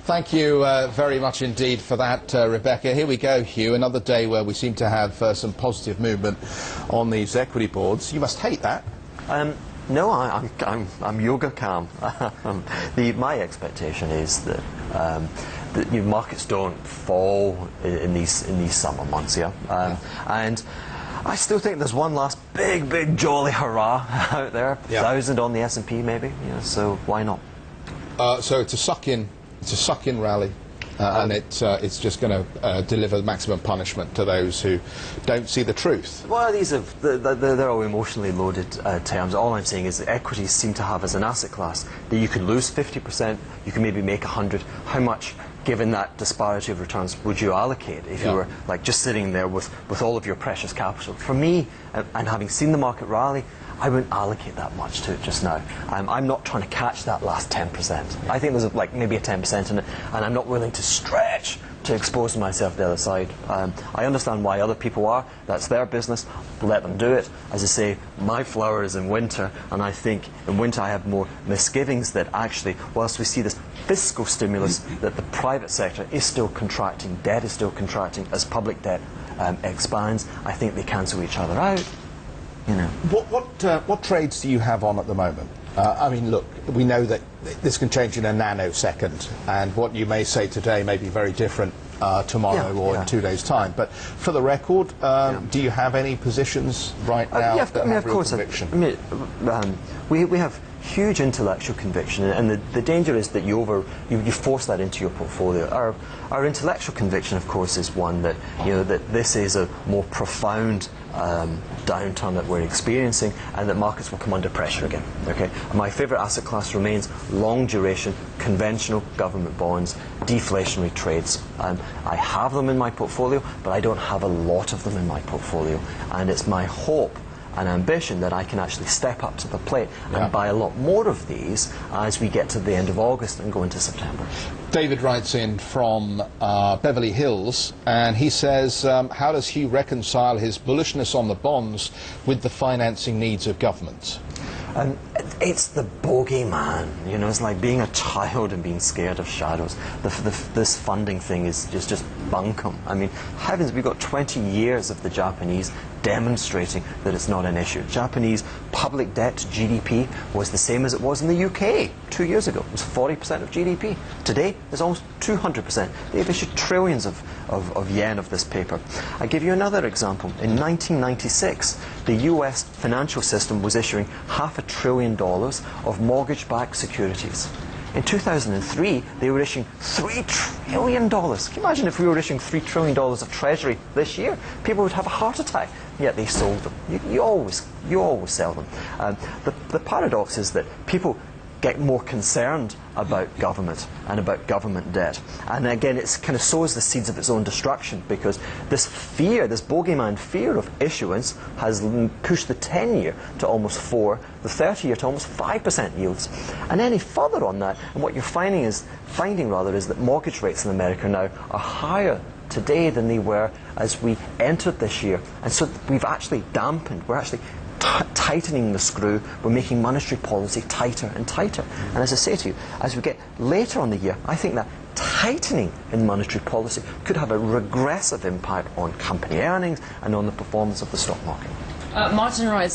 Thank you very much indeed for that, Rebecca. Here we go, Hugh. Another day where we seem to have some positive movement on these equity boards. You must hate that. No, I'm yoga calm. My expectation is that markets don't fall in these summer months, and I still think there's one last big jolly hurrah out there. 1,000 on the S&P maybe. So why not? So it's a suck-in rally. And it's just going to deliver maximum punishment to those who don't see the truth. Well, they're all emotionally loaded terms. All I'm saying is that equities seem to have as an asset class that you can lose 50%, you can maybe make 100. How much, given that disparity of returns, would you allocate if you were like just sitting there with all of your precious capital? For me, and having seen the market rally, I wouldn't allocate that much to it just now. I'm not trying to catch that last 10%. I think there's like maybe a 10% in it, and I'm not willing to stretch to expose myself to the other side. I understand why other people are. That's their business. Let them do it. As I say, my flower is in winter, and I think in winter I have more misgivings that actually, whilst we see this fiscal stimulus, that the private sector is still contracting, debt is still contracting as public debt expands. I think they cancel each other out. What trades do you have on at the moment? I mean, look, we know that this can change in a nanosecond, and what you may say today may be very different tomorrow or in 2 days' time. But for the record, do you have any positions right now that have real conviction? We have huge intellectual conviction, and the danger is that you force that into your portfolio. Our intellectual conviction, of course, is one that that this is a more profound downturn that we're experiencing, and that markets will come under pressure again. Okay, my favourite asset class remains long duration, conventional government bonds, deflationary trades. I have them in my portfolio, but I don't have a lot of them in my portfolio, and it's my hope and ambition that I can actually step up to the plate and buy a lot more of these as we get to the end of August and go into September. David writes in from Beverly Hills, and he says, how does he reconcile his bullishness on the bonds with the financing needs of governments? It's the bogeyman, it's like being a child and being scared of shadows. This funding thing is just bunkum. I mean, heavens, we've got 20 years of the Japanese demonstrating that it's not an issue. Japanese public debt to GDP was the same as it was in the UK 2 years ago. It was 40% of GDP. Today, it's almost 200%. They've issued trillions of yen of this paper. I give you another example. In 1996, the US financial system was issuing $500 billion of mortgage-backed securities. In 2003, they were issuing $3 trillion. Can you imagine if we were issuing $3 trillion of Treasury this year? People would have a heart attack. Yet they sold them. You always sell them. The paradox is that people get more concerned about government and about government debt. And again, it kind of sows the seeds of its own destruction, because this fear, this bogeyman fear of issuance has pushed the 10-year to almost 4%, the 30-year to almost 5% yields. And any further on that, and what you're finding is that mortgage rates in America now are higher today than they were as we entered this year. And so we've actually dampened, we're actually tightening the screw, we're making monetary policy tighter and tighter. And as I say to you, as we get later on the year, I think that tightening in monetary policy could have a regressive impact on company earnings and on the performance of the stock market. Martin writes,